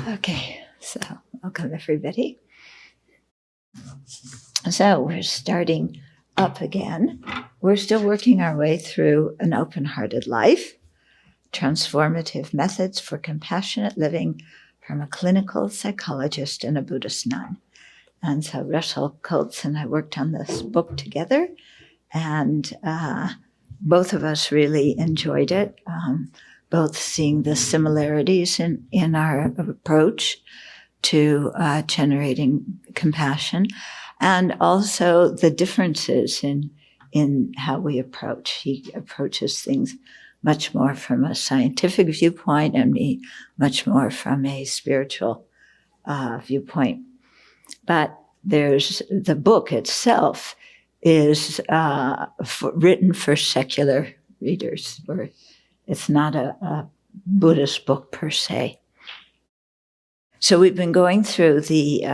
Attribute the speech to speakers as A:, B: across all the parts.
A: Okay, so welcome everybody. So we're starting up again. We're still working our way through An Open-Hearted Life, Transformative Methods for Compassionate Living from a Clinical Psychologist and a Buddhist Nun. And so Russell Kolts and I worked on this book together, and both of us really enjoyed it, both seeing the similarities in our approach to generating compassion, and also the differences in how we approach. He approaches things much more from a scientific viewpoint, and me much more from a spiritual viewpoint. But there's the book itself is written for secular readers, or it's not a Buddhist book per se. So we've been going through the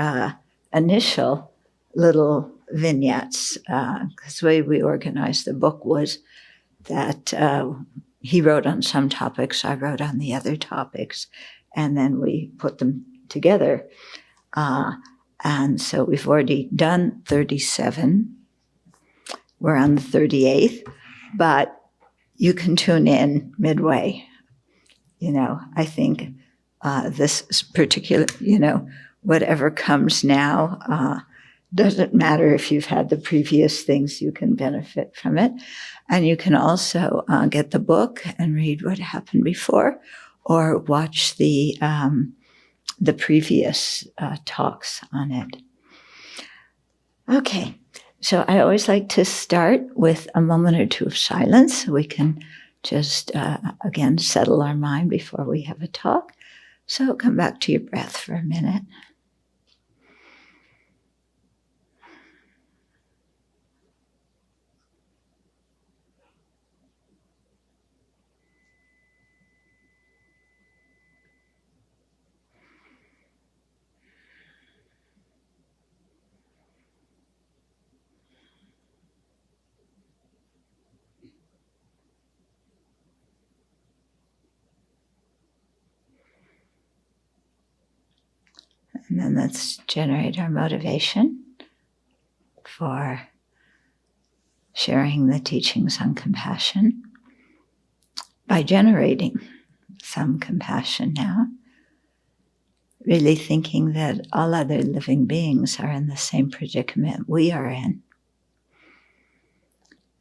A: initial little vignettes, because the way we organized the book was that he wrote on some topics, I wrote on the other topics, and then we put them together. And so we've already done 37. We're on the 38th, but you can tune in midway. I think this particular, whatever comes now, doesn't matter if you've had the previous things, you can benefit from it. And you can also get the book and read what happened before, or watch the previous talks on it. Okay, so I always like to start with a moment or two of silence, so we can just, again, settle our mind before we have a talk. So come back to your breath for a minute. And then let's generate our motivation for sharing the teachings on compassion by generating some compassion now, really thinking that all other living beings are in the same predicament we are in.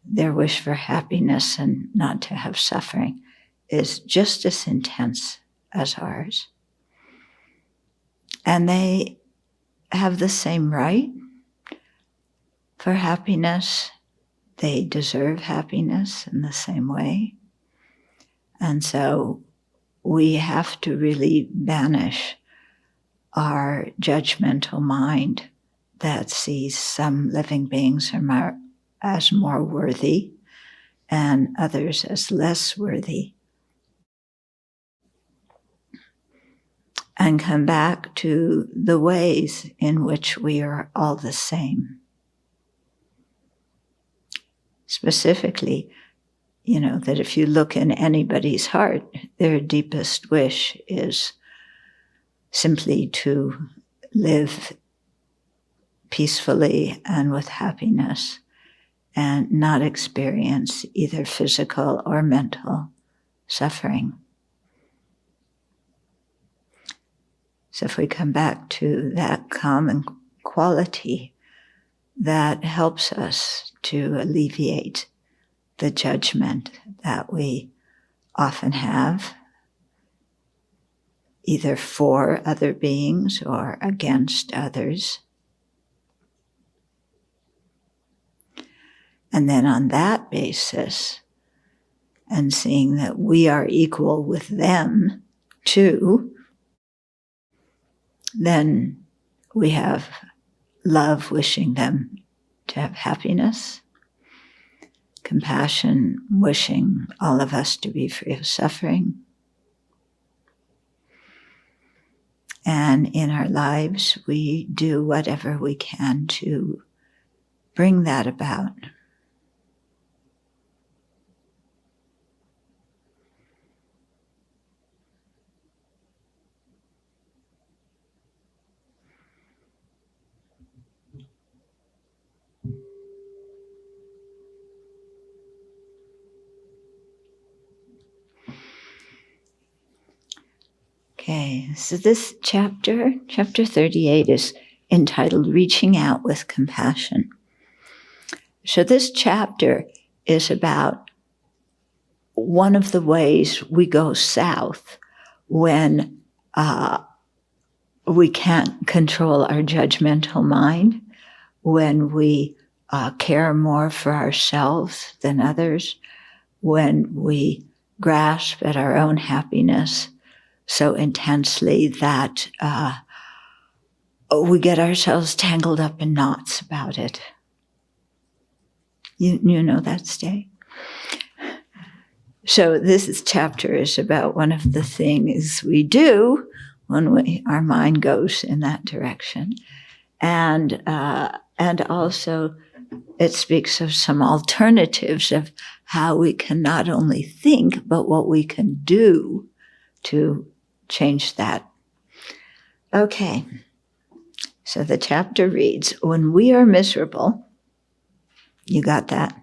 A: Their wish for happiness and not to have suffering is just as intense as ours. And they have the same right for happiness. They deserve happiness in the same way. And so we have to really banish our judgmental mind that sees some living beings as more worthy and others as less worthy. And come back to the ways in which we are all the same. Specifically, that if you look in anybody's heart, their deepest wish is simply to live peacefully and with happiness and not experience either physical or mental suffering. So if we come back to that common quality, that helps us to alleviate the judgment that we often have, either for other beings or against others. And then on that basis, and seeing that we are equal with them too, then we have love wishing them to have happiness, compassion wishing all of us to be free of suffering. And in our lives, we do whatever we can to bring that about. Okay, so this chapter 38, is entitled Reaching Out with Compassion. So this chapter is about one of the ways we go south when we can't control our judgmental mind, when we care more for ourselves than others, when we grasp at our own happiness so intensely that we get ourselves tangled up in knots about it. You know that state? So this chapter is about one of the things we do when our mind goes in that direction. And also it speaks of some alternatives of how we can not only think, but what we can do to change that. Okay, so the chapter reads, when we are miserable, you got that?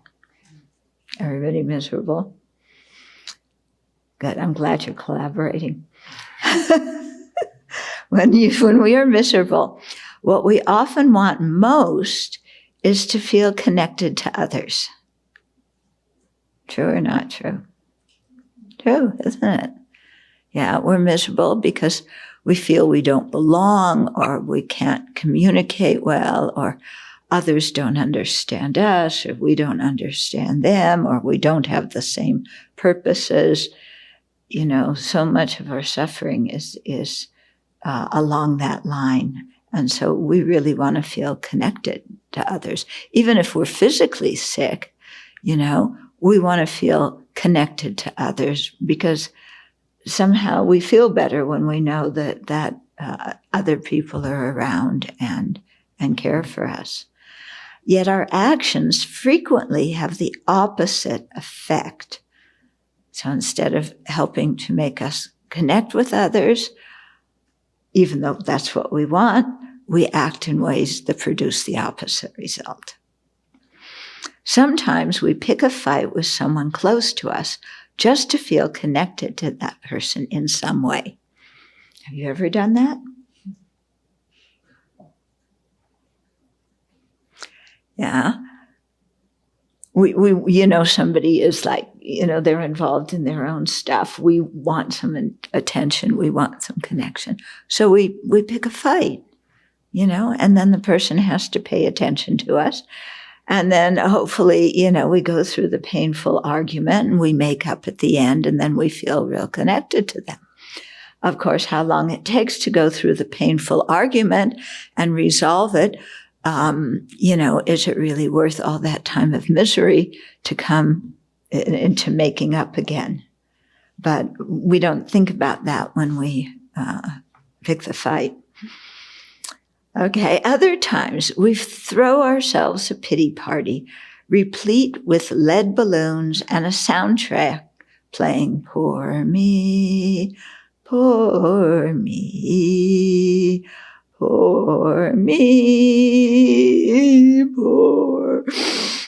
A: Everybody miserable? Good, I'm glad you're collaborating. When we are miserable, what we often want most is to feel connected to others. True or not true? True, isn't it? Yeah, we're miserable because we feel we don't belong, or we can't communicate well, or others don't understand us, or we don't understand them, or we don't have the same purposes. You know, so much of our suffering is along that line. And so we really want to feel connected to others. Even if we're physically sick, you know, we want to feel connected to others because somehow we feel better when we know that other people are around and care for us. Yet our actions frequently have the opposite effect. So instead of helping to make us connect with others, even though that's what we want, we act in ways that produce the opposite result. Sometimes we pick a fight with someone close to us just to feel connected to that person in some way. Have you ever done that? Yeah. We somebody is like, they're involved in their own stuff. We want some attention. We want some connection. So we pick a fight, and then the person has to pay attention to us. And then hopefully, we go through the painful argument and we make up at the end, and then we feel real connected to them. Of course, how long it takes to go through the painful argument and resolve it, is it really worth all that time of misery to come into making up again? But we don't think about that when we pick the fight. Okay, other times we throw ourselves a pity party, replete with lead balloons and a soundtrack playing, poor me, poor me, poor me, poor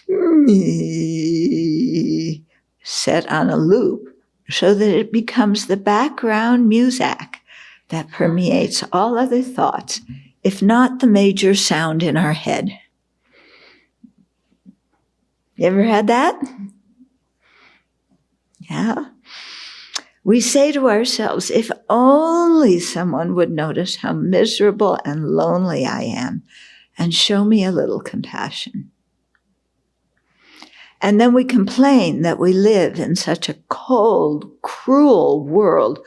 A: me, set on a loop so that it becomes the background music that permeates all other thoughts, if not the major sound in our head. You ever had that? Yeah. We say to ourselves, if only someone would notice how miserable and lonely I am and show me a little compassion. And then we complain that we live in such a cold, cruel world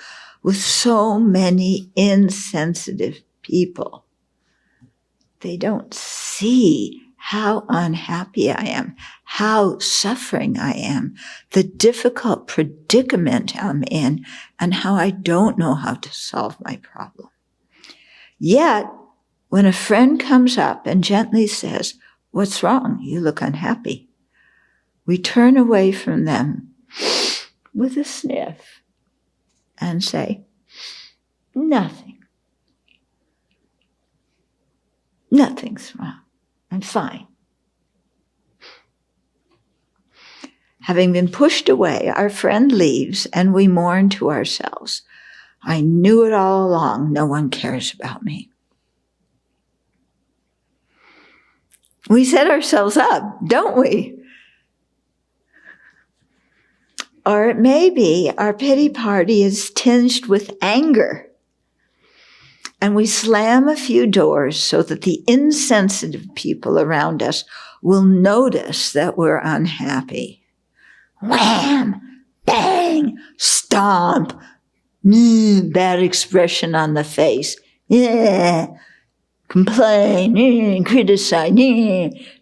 A: with so many insensitive people. They don't see how unhappy I am, how suffering I am, the difficult predicament I'm in, and how I don't know how to solve my problem. Yet, when a friend comes up and gently says, "What's wrong? You look unhappy," we turn away from them with a sniff and say, "Nothing. Nothing's wrong. I'm fine." Having been pushed away, our friend leaves and we mourn to ourselves, I knew it all along. No one cares about me. We set ourselves up, don't we? Or it may be our pity party is tinged with anger. And we slam a few doors so that the insensitive people around us will notice that we're unhappy. Wham! Bang! Stomp! Bad expression on the face. Yeah. Complain, criticize.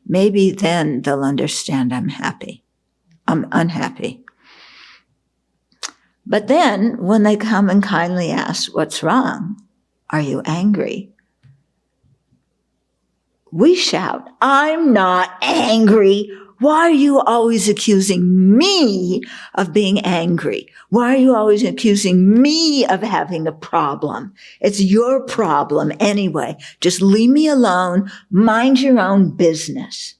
A: Maybe then they'll understand I'm happy. I'm unhappy. But then when they come and kindly ask, what's wrong? Are you angry? We shout, I'm not angry. Why are you always accusing me of being angry? Why are you always accusing me of having a problem? It's your problem anyway. Just leave me alone. Mind your own business.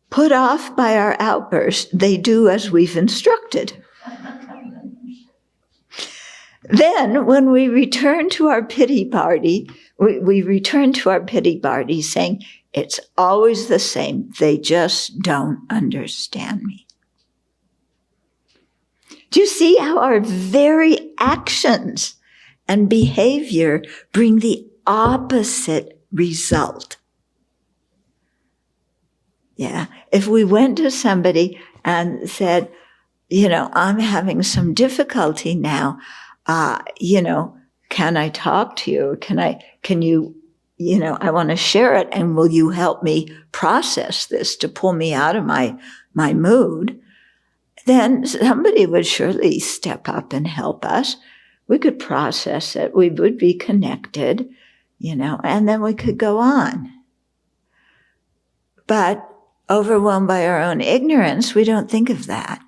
A: Put off by our outburst, they do as we've instructed. Then, when we return to our pity party, we return to our pity party saying, it's always the same. They just don't understand me. Do you see how our very actions and behavior bring the opposite result? Yeah. If we went to somebody and said, I'm having some difficulty now, can I talk to you? Can you, I want to share it, and will you help me process this to pull me out of my mood? Then somebody would surely step up and help us. We could process it. We would be connected, and then we could go on. But overwhelmed by our own ignorance, we don't think of that.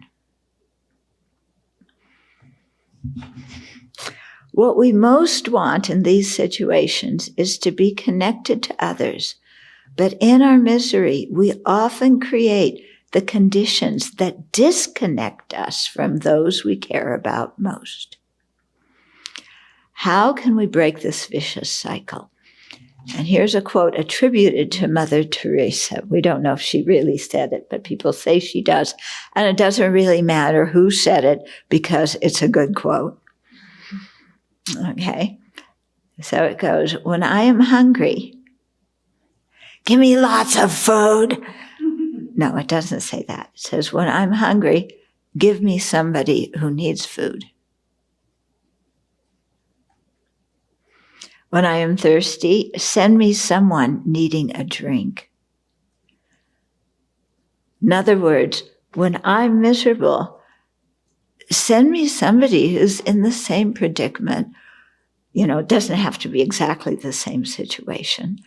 A: What we most want in these situations is to be connected to others. But in our misery, we often create the conditions that disconnect us from those we care about most. How can we break this vicious cycle? And here's a quote attributed to Mother Teresa. We don't know if she really said it, but people say she does. And it doesn't really matter who said it because it's a good quote. Okay, so it goes, when I am hungry, give me lots of food. No, it doesn't say that. It says, when I'm hungry, give me somebody who needs food. When I am thirsty, send me someone needing a drink. In other words, when I'm miserable, send me somebody who's in the same predicament. It doesn't have to be exactly the same situation,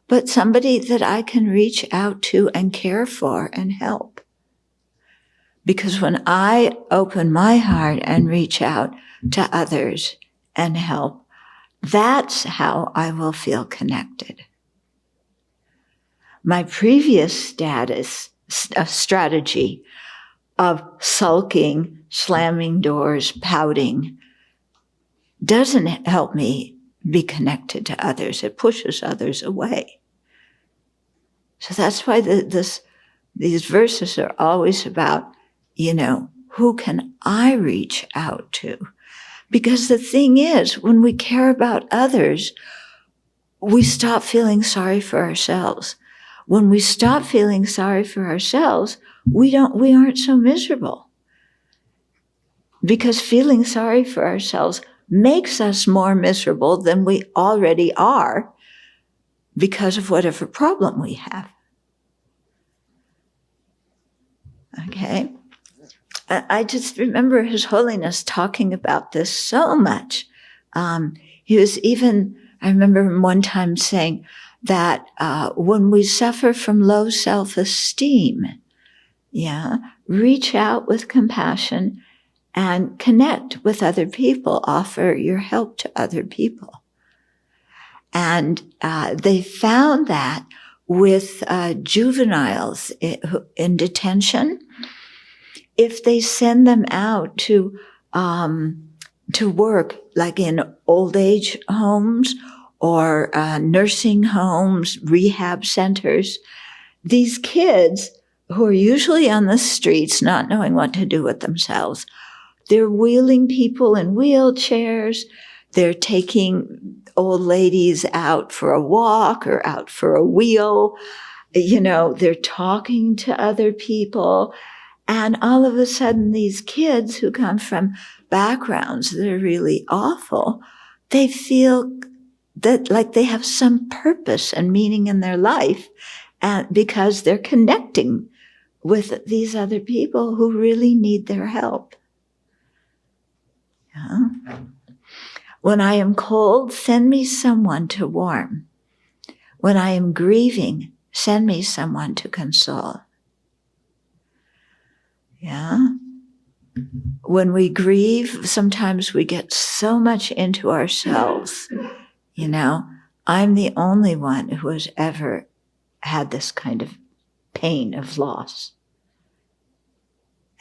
A: but somebody that I can reach out to and care for and help. Because when I open my heart and reach out to others and help, that's how I will feel connected. My previous strategy of sulking, slamming doors, pouting, doesn't help me be connected to others. It pushes others away. So that's why these verses are always about, who can I reach out to? Because the thing is, when we care about others, we stop feeling sorry for ourselves. When we stop feeling sorry for ourselves, we aren't so miserable. Because feeling sorry for ourselves makes us more miserable than we already are because of whatever problem we have. Okay? I just remember His Holiness talking about this so much. He was even, I remember him one time saying that when we suffer from low self-esteem, reach out with compassion and connect with other people, offer your help to other people. And they found that with juveniles in detention, if they send them out to work, like in old age homes or nursing homes, rehab centers, these kids who are usually on the streets, not knowing what to do with themselves, they're wheeling people in wheelchairs. They're taking old ladies out for a walk or out for a wheel. They're talking to other people. And all of a sudden, these kids who come from backgrounds that are really awful, they feel that like they have some purpose and meaning in their life, and because they're connecting with these other people who really need their help. Yeah. When I am cold, send me someone to warm. When I am grieving, send me someone to console. Yeah. When we grieve, sometimes we get so much into ourselves. I'm the only one who has ever had this kind of pain of loss.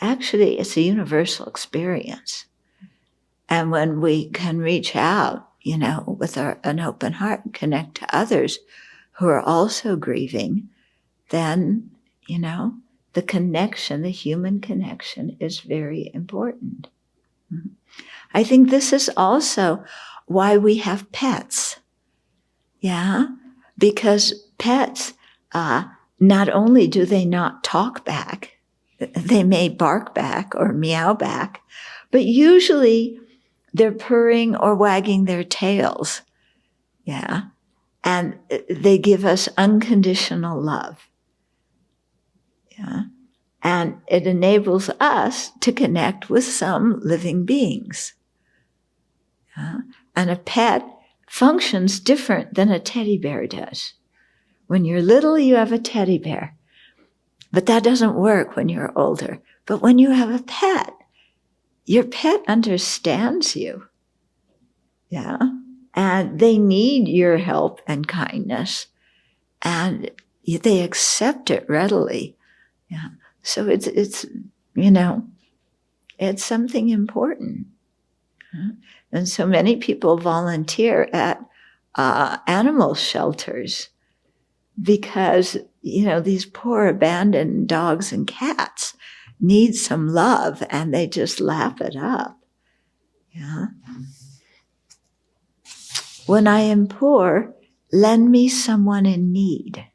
A: Actually, it's a universal experience. And when we can reach out, with an open heart and connect to others who are also grieving, then, the connection, the human connection, is very important. I think this is also why we have pets. Yeah, because pets, not only do they not talk back, they may bark back or meow back, but usually they're purring or wagging their tails. Yeah, and they give us unconditional love. Yeah, and it enables us to connect with some living beings. Yeah? And a pet functions different than a teddy bear does. When you're little, you have a teddy bear, but that doesn't work when you're older. But when you have a pet, your pet understands you. Yeah, and they need your help and kindness, and they accept it readily. Yeah. So it's it's something important. And so many people volunteer at animal shelters because, these poor abandoned dogs and cats need some love, and they just lap it up. Yeah. When I am poor, lend me someone in need.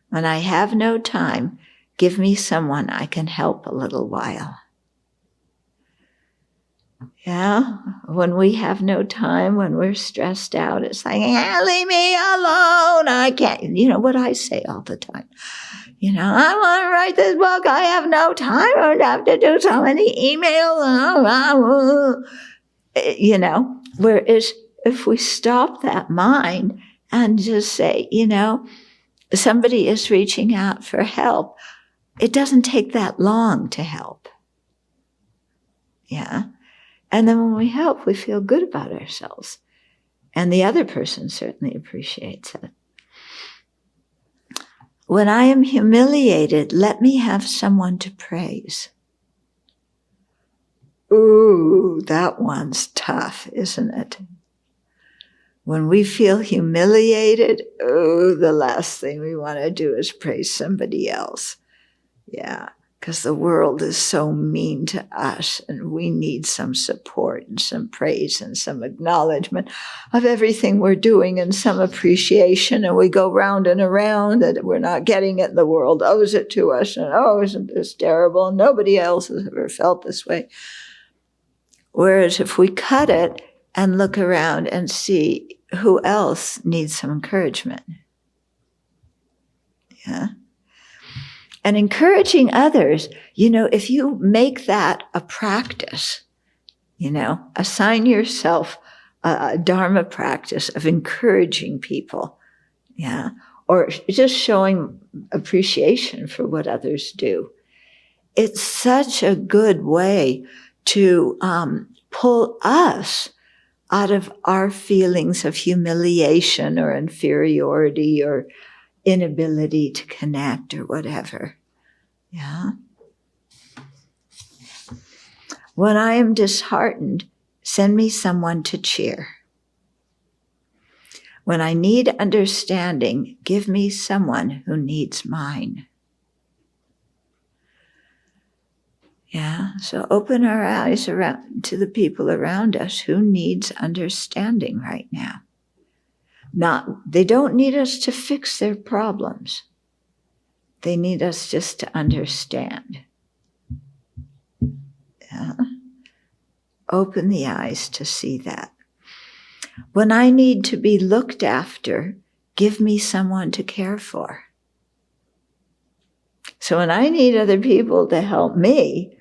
A: When I have no time, give me someone I can help a little while. Yeah, when we have no time, when we're stressed out, it's like, leave me alone. I can't, what I say all the time. I want to write this book. I have no time. I have to do so many emails. Whereas if we stop that mind and just say, somebody is reaching out for help, it doesn't take that long to help. Yeah. And then when we help, we feel good about ourselves. And the other person certainly appreciates it. When I am humiliated, let me have someone to praise. Ooh, that one's tough, isn't it? When we feel humiliated, the last thing we want to do is praise somebody else. Yeah, because the world is so mean to us, and we need some support and some praise and some acknowledgement of everything we're doing and some appreciation. And we go round and around that we're not getting it. The world owes it to us. And isn't this terrible? Nobody else has ever felt this way. Whereas if we cut it and look around and see who else needs some encouragement. Yeah. And encouraging others, if you make that a practice, assign yourself a Dharma practice of encouraging people, yeah, or just showing appreciation for what others do. It's such a good way to pull us out of our feelings of humiliation or inferiority or inability to connect or whatever. Yeah. When I am disheartened, send me someone to cheer. When I need understanding, give me someone who needs mine. Yeah, so open our eyes around to the people around us who needs understanding right now. They don't need us to fix their problems. They need us just to understand. Yeah. Open the eyes to see that. When I need to be looked after, give me someone to care for. So when I need other people to help me,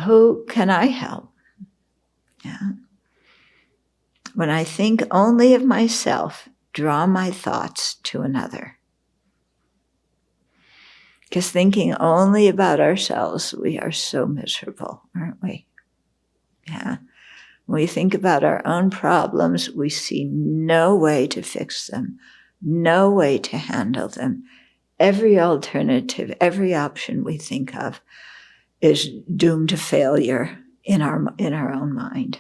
A: who can I help? Yeah. When I think only of myself, draw my thoughts to another. Because thinking only about ourselves, we are so miserable, aren't we? Yeah. When we think about our own problems, we see no way to fix them, no way to handle them. Every alternative, every option we think of is doomed to failure in our own mind.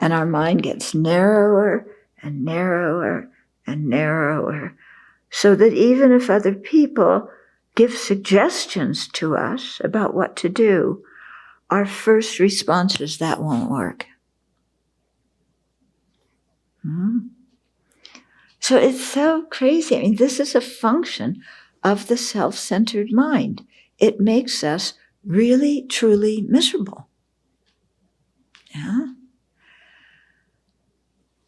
A: And our mind gets narrower and narrower and narrower, so that even if other people give suggestions to us about what to do, our first response is that won't work. So it's so crazy. I mean, this is a function of the self-centered mind. It makes us really, truly miserable. Yeah.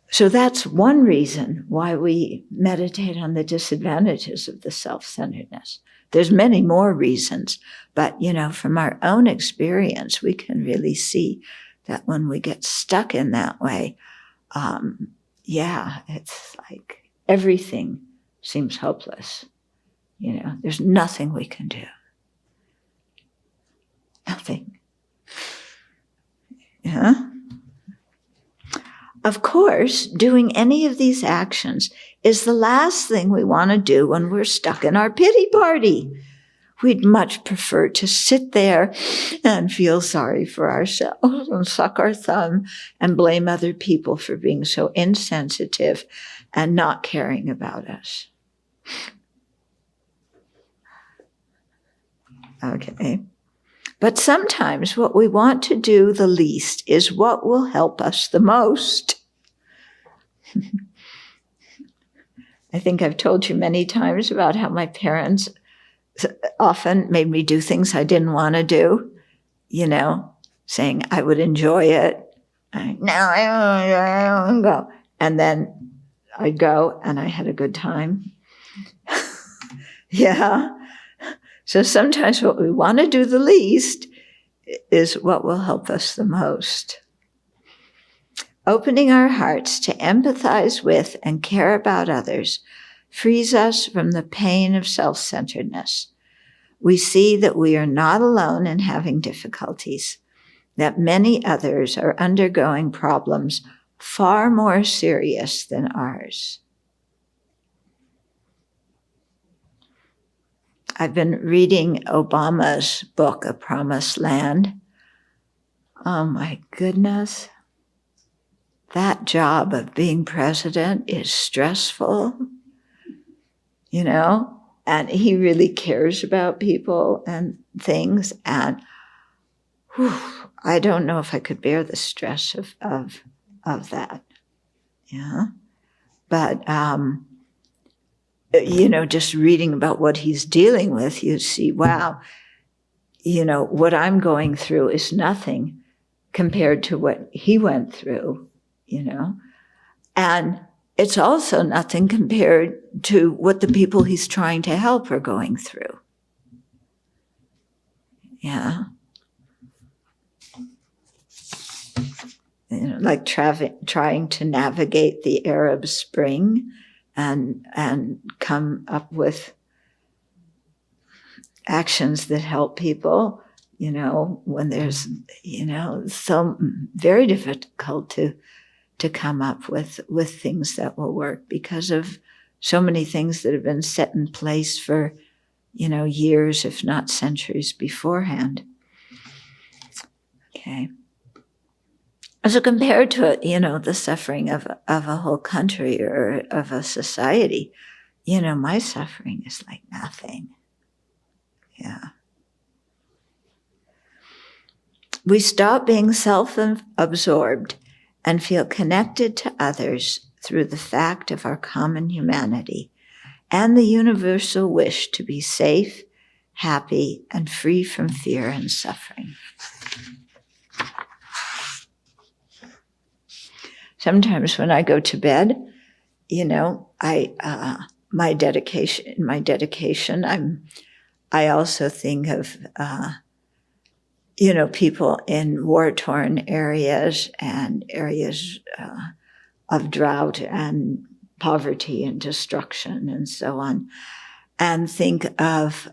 A: So that's one reason why we meditate on the disadvantages of the self-centeredness. There's many more reasons, but, from our own experience, we can really see that when we get stuck in that way, it's like everything seems hopeless. There's nothing we can do. Nothing. Yeah. Of course, doing any of these actions is the last thing we want to do when we're stuck in our pity party. We'd much prefer to sit there and feel sorry for ourselves and suck our thumb and blame other people for being so insensitive and not caring about us. Okay. But sometimes what we want to do the least is what will help us the most. I think I've told you many times about how my parents often made me do things I didn't want to do, saying I would enjoy it. No, I don't go. And then I'd go and I had a good time. Yeah. So sometimes what we want to do the least is what will help us the most. Opening our hearts to empathize with and care about others frees us from the pain of self-centeredness. We see that we are not alone in having difficulties, that many others are undergoing problems far more serious than ours. I've been reading Obama's book, A Promised Land. Oh my goodness. That job of being president is stressful, and he really cares about people and things. And I don't know if I could bear the stress of that. Yeah. But, just reading about what he's dealing with, you see, wow, what I'm going through is nothing compared to what he went through, and it's also nothing compared to what the people he's trying to help are going through. Yeah. Like trying to navigate the Arab Spring and come up with actions that help people, when there's, so very difficult to come up with things that will work because of so many things that have been set in place for, years, if not centuries beforehand. Okay. So compared to, the suffering of a whole country or of a society, my suffering is like nothing. Yeah. We stop being self-absorbed and feel connected to others through the fact of our common humanity and the universal wish to be safe, happy, and free from fear and suffering. Sometimes when I go to bed, my dedication, I also think of, people in war-torn areas and areas of drought and poverty and destruction and so on, and think of,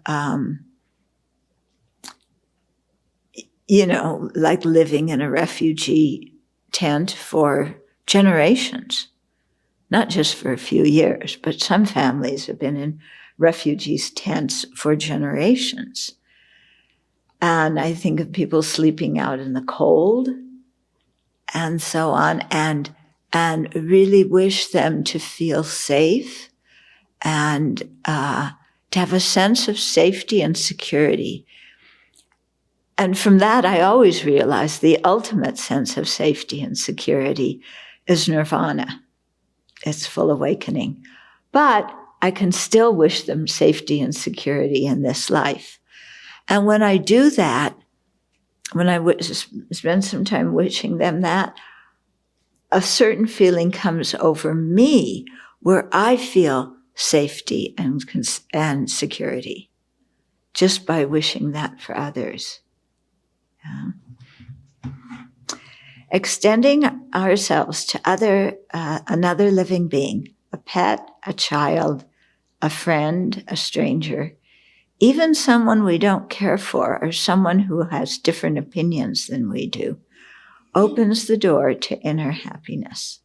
A: like living in a refugee tent for generations, not just for a few years, but some families have been in refugees' tents for generations. And I think of people sleeping out in the cold and so on, and really wish them to feel safe and to have a sense of safety and security. And from that, I always realize the ultimate sense of safety and security is nirvana. It's full awakening. But I can still wish them safety and security in this life. And when I do that, when I spend some time wishing them that, a certain feeling comes over me where I feel safety and security just by wishing that for others. Yeah. Extending ourselves to another living being, a pet, a child, a friend, a stranger, even someone we don't care for or someone who has different opinions than we do, opens the door to inner happiness.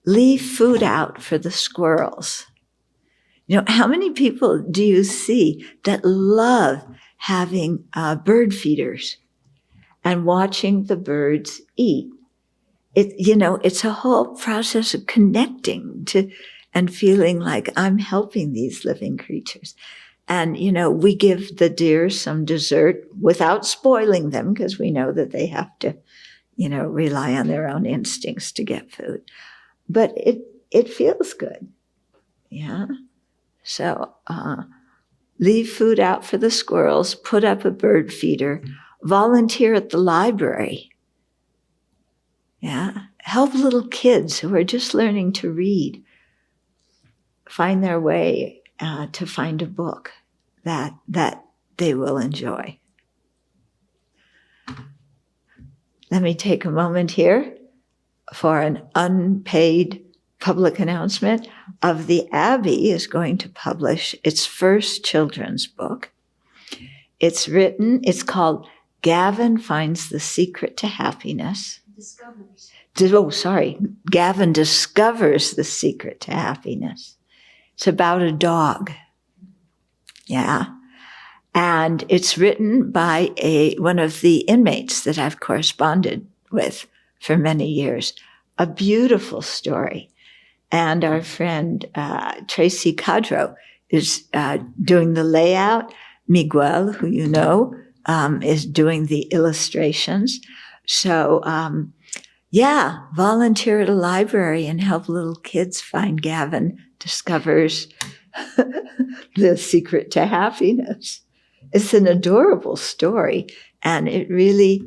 A: Leave food out for the squirrels. How many people do you see that love having bird feeders and watching the birds eat? It's a whole process of connecting to and feeling like I'm helping these living creatures. And, we give the deer some dessert without spoiling them because we know that they have to, rely on their own instincts to get food. But it feels good. Yeah. So leave food out for the squirrels, put up a bird feeder, volunteer at the library. Yeah. Help little kids who are just learning to read find their way to find a book that they will enjoy. Let me take a moment here for an unpaid public announcement of the Abbey is going to publish its first children's book. It's called Gavin Finds the Secret to Happiness. Gavin Discovers the Secret to Happiness. It's about a dog. Yeah. And it's written by one of the inmates that I've corresponded with for many years. A beautiful story. And our friend Tracy Cadro is doing the layout. Miguel, who you know, is doing the illustrations. So, volunteer at a library and help little kids find Gavin Discovers the Secret to Happiness. It's an adorable story, and it really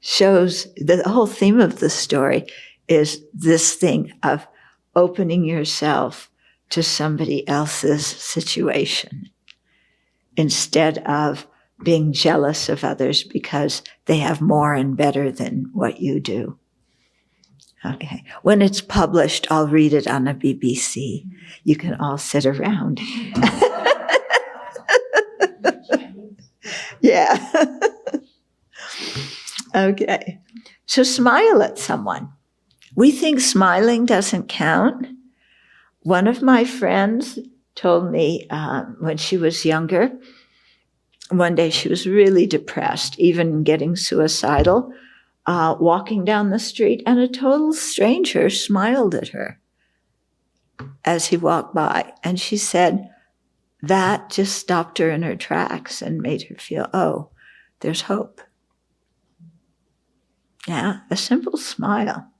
A: shows the whole theme of the story is this thing of opening yourself to somebody else's situation instead of being jealous of others because they have more and better than what you do. Okay. When it's published, I'll read it on a BBC. You can all sit around. Yeah. Okay. So smile at someone. We think smiling doesn't count. One of my friends told me when she was younger, one day she was really depressed, even getting suicidal, walking down the street, and a total stranger smiled at her as he walked by. And she said that just stopped her in her tracks and made her feel, oh, there's hope. Yeah, a simple smile.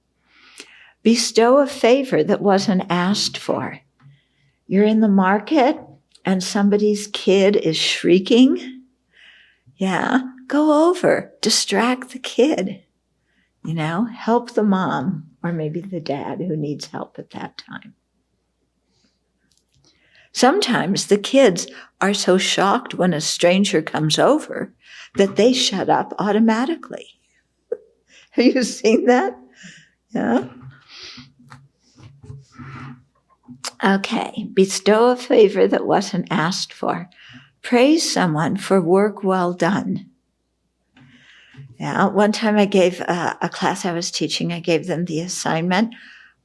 A: Bestow a favor that wasn't asked for. You're in the market and somebody's kid is shrieking. Yeah, go over, distract the kid. Help the mom or maybe the dad who needs help at that time. Sometimes the kids are so shocked when a stranger comes over that they shut up automatically. Have you seen that? Yeah. Okay, bestow a favor that wasn't asked for. Praise someone for work well done. Yeah, one time I gave a class I was teaching, I gave them the assignment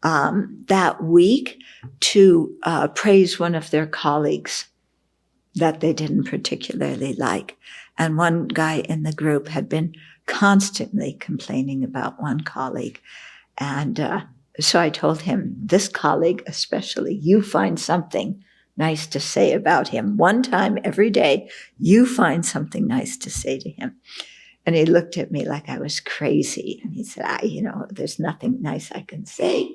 A: that week to praise one of their colleagues that they didn't particularly like. And one guy in the group had been constantly complaining about one colleague. And so I told him, this colleague especially, you find something nice to say about him. One time every day, you find something nice to say to him. And he looked at me like I was crazy. And he said, there's nothing nice I can say.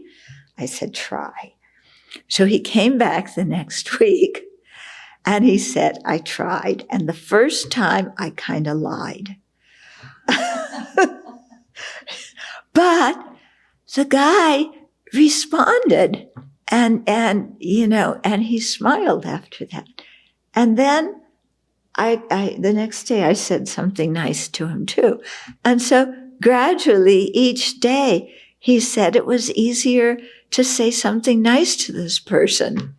A: I said, try. So he came back the next week and he said, I tried. And the first time I kind of lied. But the guy responded and he smiled after that. And then the next day I said something nice to him too. And so gradually each day he said it was easier to say something nice to this person.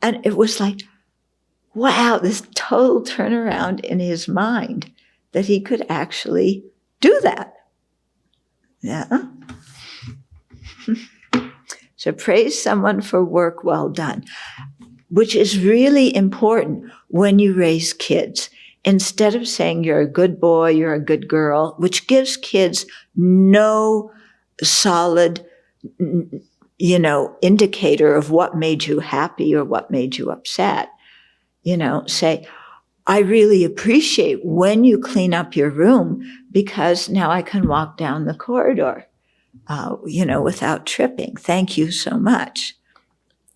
A: And it was like, wow, this total turnaround in his mind that he could actually do that. Yeah. So praise someone for work well done, which is really important when you raise kids. Instead of saying you're a good boy, you're a good girl, which gives kids no solid, indicator of what made you happy or what made you upset. Say, I really appreciate when you clean up your room because now I can walk down the corridor, without tripping. Thank you so much.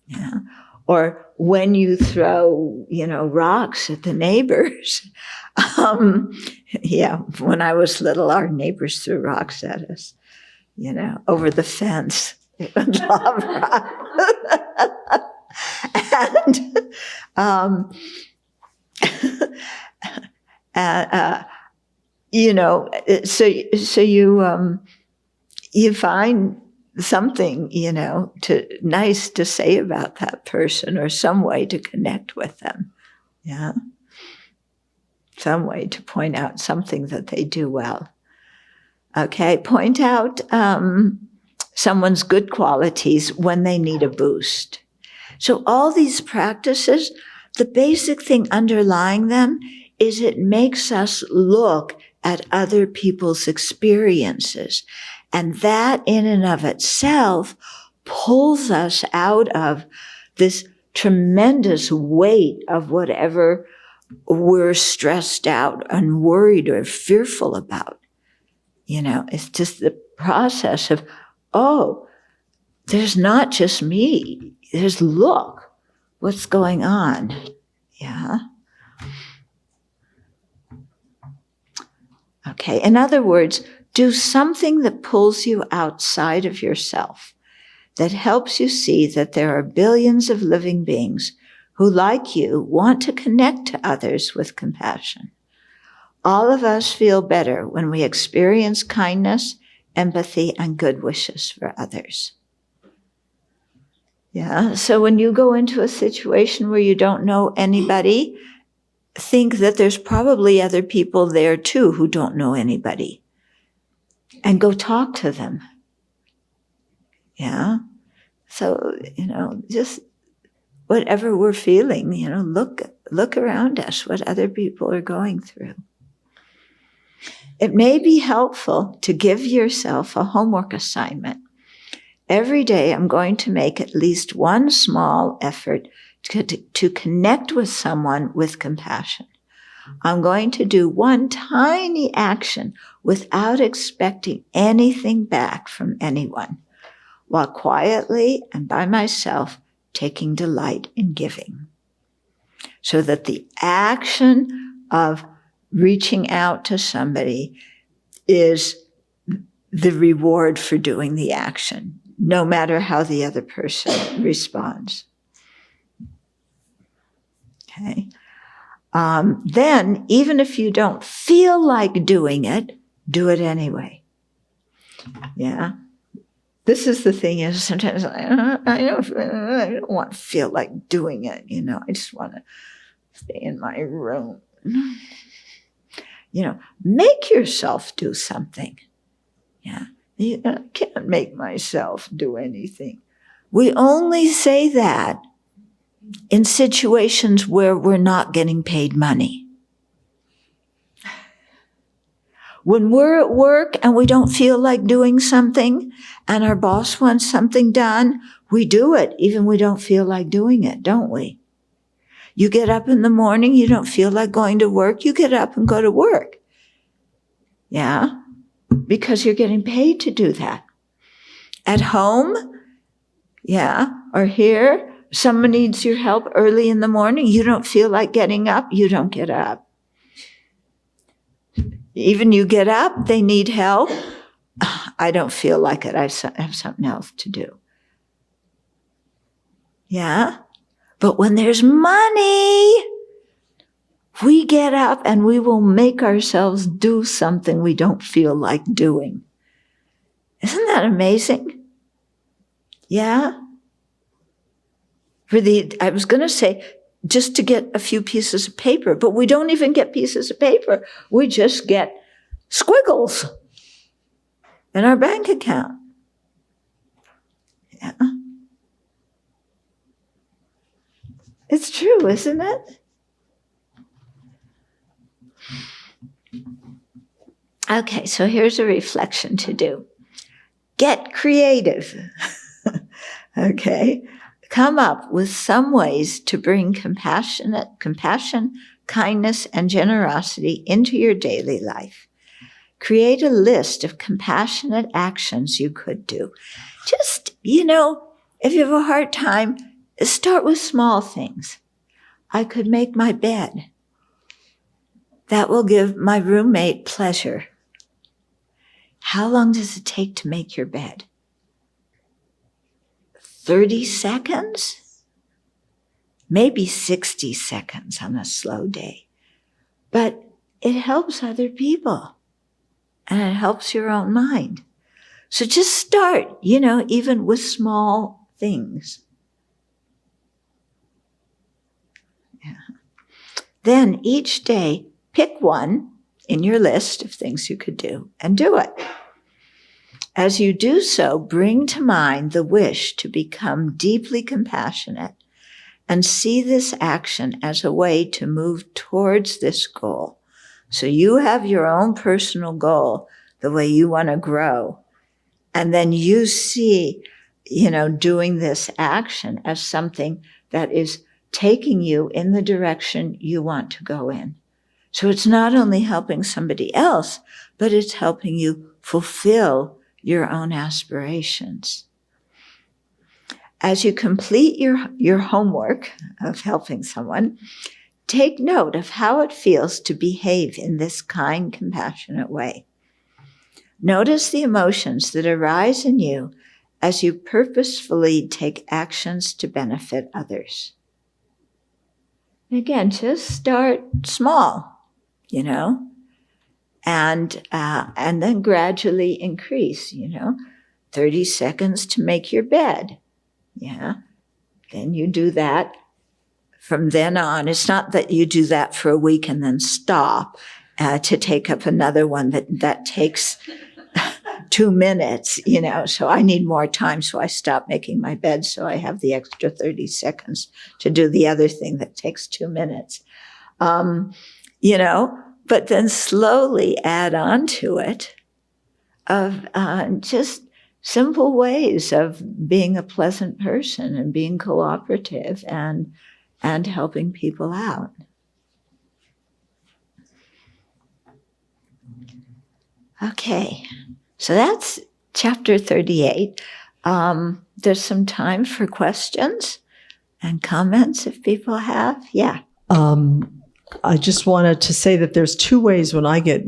A: Yeah. Or when you throw, rocks at the neighbors. When I was little, our neighbors threw rocks at us, over the fence. They would love rocks. So you find something, nice to say about that person or some way to connect with them. Yeah. Some way to point out something that they do well. Okay. Point out someone's good qualities when they need a boost. So all these practices, the basic thing underlying them is it makes us look at other people's experiences. And that in and of itself pulls us out of this tremendous weight of whatever we're stressed out and worried or fearful about. It's just the process of, oh, there's not just me. There's look, what's going on. Yeah. Okay. In other words, do something that pulls you outside of yourself, that helps you see that there are billions of living beings who, like you, want to connect to others with compassion. All of us feel better when we experience kindness, empathy, and good wishes for others. Yeah, so when you go into a situation where you don't know anybody, think that there's probably other people there too who don't know anybody. And go talk to them. Yeah. So, just whatever we're feeling, look around us, what other people are going through. It may be helpful to give yourself a homework assignment. Every day I'm going to make at least one small effort to connect with someone with compassion. I'm going to do one tiny action without expecting anything back from anyone, while quietly and by myself taking delight in giving. So that the action of reaching out to somebody is the reward for doing the action, no matter how the other person responds. Okay. Then, even if you don't feel like doing it, do it anyway. Yeah. This is the thing is sometimes I don't want to feel like doing it. I just want to stay in my room. Make yourself do something. Yeah. I can't make myself do anything. We only say that in situations where we're not getting paid money. When we're at work and we don't feel like doing something and our boss wants something done, we do it even we don't feel like doing it, don't we? You get up in the morning, you don't feel like going to work, you get up and go to work. Yeah, because you're getting paid to do that. At home, yeah, or here, someone needs your help early in the morning. You don't feel like getting up. You don't get up. Even you get up, they need help. I don't feel like it. I have something else to do. Yeah? But when there's money, we get up and we will make ourselves do something we don't feel like doing. Isn't that amazing? Yeah? I was going to say, just to get a few pieces of paper, but we don't even get pieces of paper. We just get squiggles in our bank account. Yeah. It's true, isn't it? Okay, so here's a reflection to do. Get creative. Okay. Come up with some ways to bring compassion, kindness, and generosity into your daily life. Create a list of compassionate actions you could do. Just, if you have a hard time, start with small things. I could make my bed. That will give my roommate pleasure. How long does it take to make your bed? 30 seconds? Maybe 60 seconds on a slow day. But it helps other people. And it helps your own mind. So just start, even with small things. Yeah. Then each day, pick one in your list of things you could do and do it. As you do so, bring to mind the wish to become deeply compassionate and see this action as a way to move towards this goal. So you have your own personal goal, the way you want to grow. And then you see, doing this action as something that is taking you in the direction you want to go in. So it's not only helping somebody else, but it's helping you fulfill your own aspirations. As you complete your homework of helping someone, take note of how it feels to behave in this kind, compassionate way. Notice the emotions that arise in you as you purposefully take actions to benefit others. Again, just start small, and then gradually increase, 30 seconds to make your bed. Yeah. Then you do that from then on. It's not that you do that for a week and then stop to take up another one that takes 2 minutes, so I need more time. So I stop making my bed. So I have the extra 30 seconds to do the other thing that takes 2 minutes. But then slowly add on to it of just simple ways of being a pleasant person and being cooperative and helping people out. Okay, so that's chapter 38. There's some time for questions and comments if people have. Yeah.
B: I just wanted to say that there's 2 ways when I get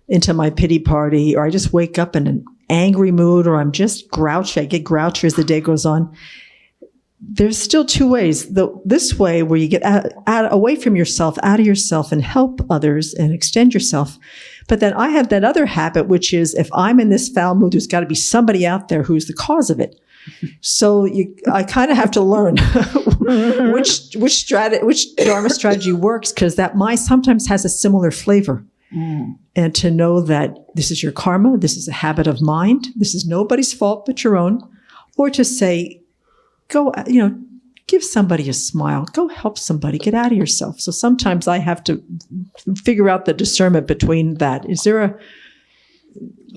B: into my pity party, or I just wake up in an angry mood, or I'm just grouchy. I get grouchier as the day goes on. There's still 2 ways. This way, where you get away from yourself, out of yourself, and help others and extend yourself. But then I have that other habit, which is if I'm in this foul mood, there's got to be somebody out there who's the cause of it. So I kind of have to learn which Dharma strategy works, because that sometimes has a similar flavor. And to know that this is your karma, this is a habit of mind, this is nobody's fault but your own, or to say, go, give somebody a smile, go help somebody, get out of yourself. So sometimes I have to figure out the discernment between that. Is there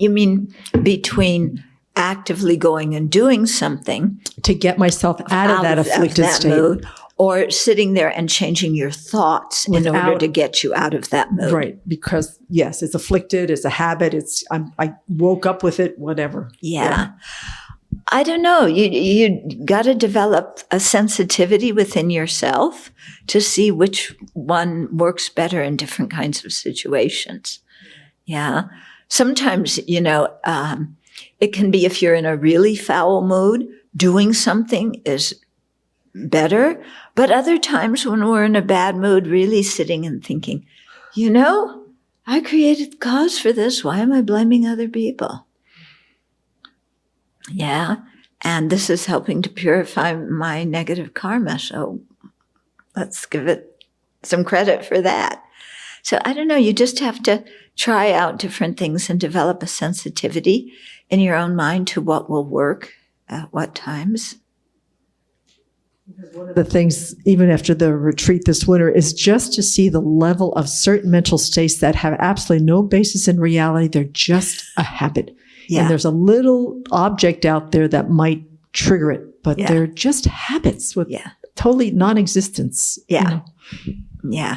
A: You mean between actively going and doing something
B: to get myself out of that afflicted state,
A: mood, or sitting there and changing your thoughts in order to get you out of that mood?
B: Right, because yes, it's afflicted, it's a habit, I woke up with it, whatever.
A: Yeah. I don't know. You got to develop a sensitivity within yourself to see which one works better in different kinds of situations. Yeah. Sometimes, it can be if you're in a really foul mood, doing something is better. But other times when we're in a bad mood, really sitting and thinking, I created the cause for this. Why am I blaming other people? Yeah. And this is helping to purify my negative karma. So let's give it some credit for that. So I don't know. You just have to try out different things and develop a sensitivity in your own mind to what will work at what times.
B: One of the things, even after the retreat this winter, is just to see the level of certain mental states that have absolutely no basis in reality. They're just a habit. Yeah. And there's a little object out there that might trigger it, but they're just habits with totally non-existence.
A: Yeah. Yeah.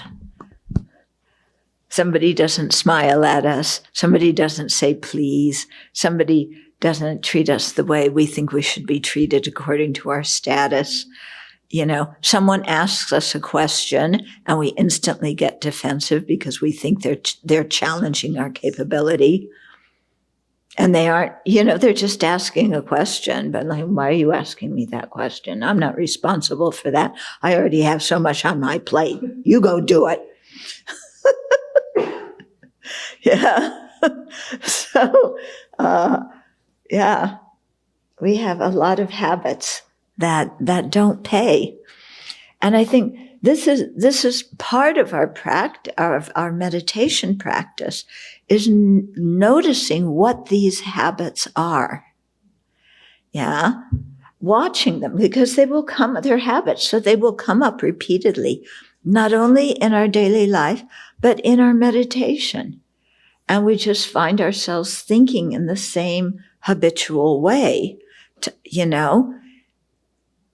A: Somebody doesn't smile at us. Somebody doesn't say please. Somebody doesn't treat us the way we think we should be treated according to our status. Someone asks us a question and we instantly get defensive because we think they're challenging our capability. And they aren't, they're just asking a question, but like, why are you asking me that question? I'm not responsible for that. I already have so much on my plate. You go do it. Yeah. So, we have a lot of habits that don't pay. And I think this is part of our meditation practice, is noticing what these habits are. Yeah. Watching them, because they're habits, so they will come up repeatedly, not only in our daily life, but in our meditation. And we just find ourselves thinking in the same habitual way,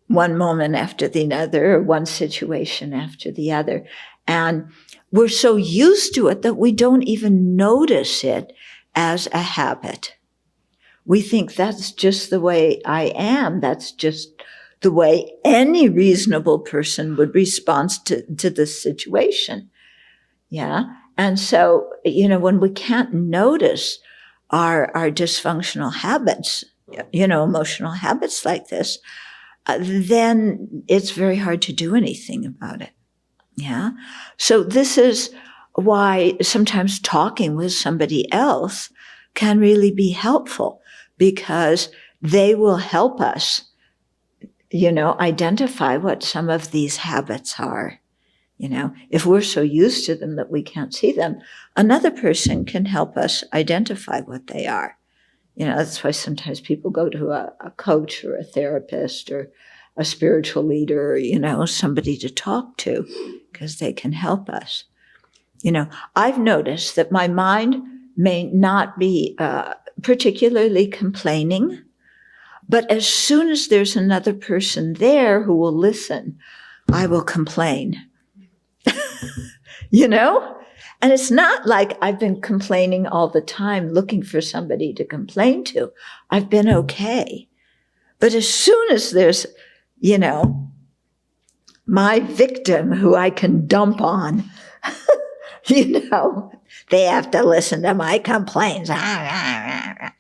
A: one moment after the other, or one situation after the other. And we're so used to it that we don't even notice it as a habit. We think that's just the way I am. That's just the way any reasonable person would respond to this situation. Yeah. And so, when we can't notice our dysfunctional habits, emotional habits like this, then it's very hard to do anything about it. Yeah. So this is why sometimes talking with somebody else can really be helpful, because they will help us, identify what some of these habits are. If we're so used to them that we can't see them, another person can help us identify what they are. That's why sometimes people go to a coach or a therapist or a spiritual leader, somebody to talk to, because they can help us. I've noticed that my mind may not be particularly complaining, but as soon as there's another person there who will listen, I will complain. And it's not like I've been complaining all the time looking for somebody to complain to. I've been okay. But as soon as there's, my victim who I can dump on, they have to listen to my complaints, then I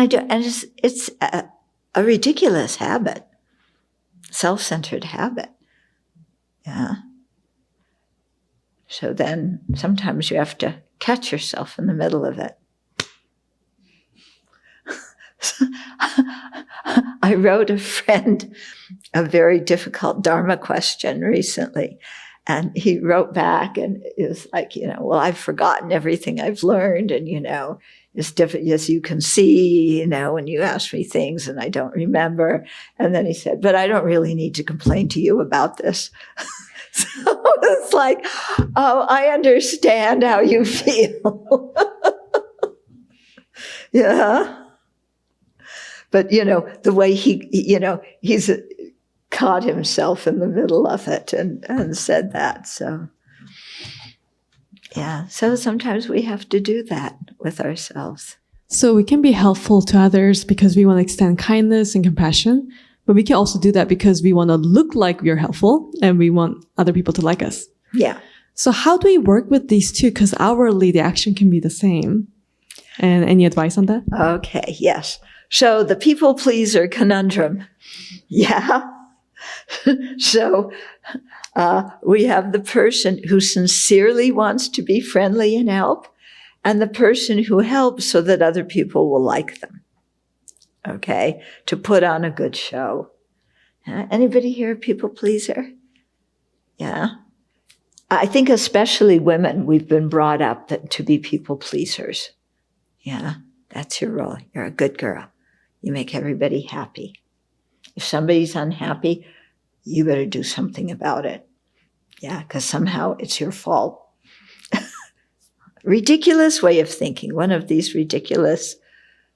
A: do. And it's a ridiculous habit, self-centered habit. Yeah. So then sometimes you have to catch yourself in the middle of it. I wrote a friend a very difficult Dharma question recently. And he wrote back and it was like, well, I've forgotten everything I've learned. And, it's different, as you can see, when you ask me things and I don't remember. And then he said, but I don't really need to complain to you about this. So it's like, oh, I understand how you feel. Yeah. But, the way he's caught himself in the middle of it and said that. So, yeah. So sometimes we have to do that with ourselves.
C: So we can be helpful to others because we want to extend kindness and compassion. But we can also do that because we want to look like we're helpful and we want other people to like us.
A: Yeah.
C: So how do we work with these two? Because outwardly, the action can be the same. And any advice on that?
A: Okay. Yes. So the people pleaser conundrum. Yeah. So we have the person who sincerely wants to be friendly and help, and the person who helps so that other people will like them. Okay, to put on a good show. Anybody here a people pleaser? Yeah. I think especially women, we've been brought up to be people pleasers. Yeah, that's your role. You're a good girl. You make everybody happy. If somebody's unhappy, you better do something about it. Yeah, because somehow it's your fault. Ridiculous way of thinking. One of these ridiculous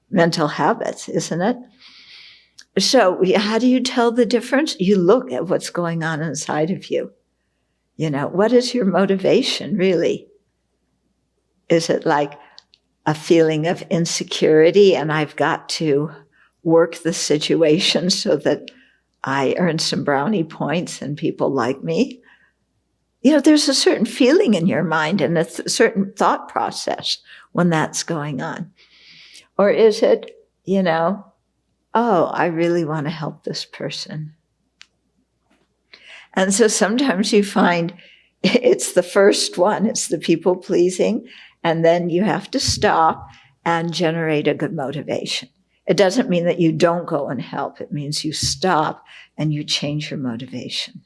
A: mental habits, isn't it? So how do you tell the difference? You look at what's going on inside of you. What is your motivation, really? Is it like a feeling of insecurity and I've got to work the situation so that I earn some brownie points and people like me? There's a certain feeling in your mind and a certain thought process when that's going on. Or is it, oh, I really want to help this person. And so sometimes you find it's the first one, it's the people pleasing, and then you have to stop and generate a good motivation. It doesn't mean that you don't go and help. It means you stop and you change your motivation.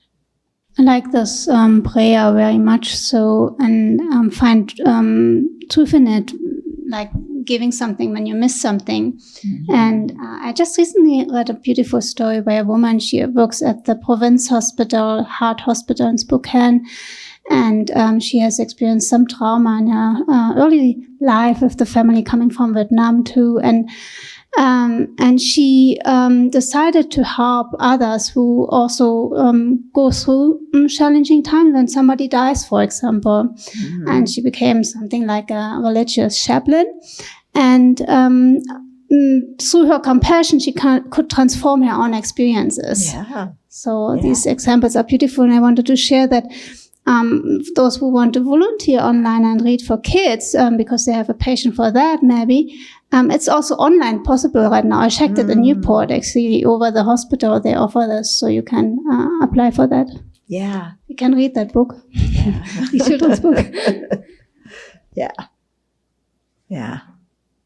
D: I like this prayer very much so, and find truth in it, like giving something when you miss something. Mm-hmm. And I just recently read a beautiful story by a woman. She works at the Province Hospital, Heart Hospital in Spokane. And she has experienced some trauma in her early life with the family coming from Vietnam too. And she decided to help others who also go through challenging times when somebody dies, for example. Mm-hmm. And she became something like a religious chaplain. And through her compassion, she could transform her own experiences. Yeah. So these examples are beautiful, and I wanted to share that those who want to volunteer online and read for kids, because they have a passion for that, maybe. It's also online possible right now. I checked it in Newport, actually, over the hospital. They offer this, so you can apply for that.
A: Yeah.
D: You can read that book. Yeah. The children's book.
A: Yeah. Yeah.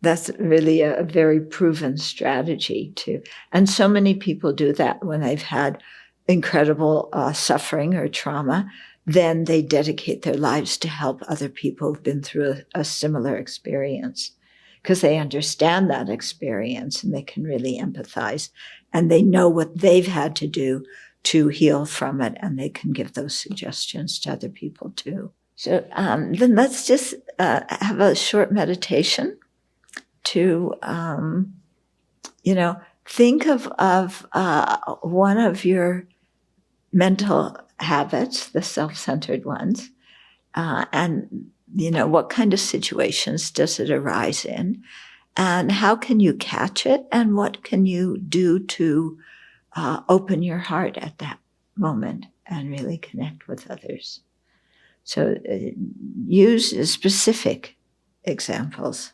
A: That's really a very proven strategy, too. And so many people do that when they've had incredible suffering or trauma. Then they dedicate their lives to help other people who've been through a similar experience. because they understand that experience and they can really empathize, and they know what they've had to do to heal from it, and they can give those suggestions to other people too. So then let's just have a short meditation to, think of one of your mental habits, the self-centered ones, and what kind of situations does it arise in, and how can you catch it, and what can you do to open your heart at that moment and really connect with others. So use specific examples.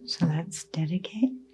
A: So let's dedicate.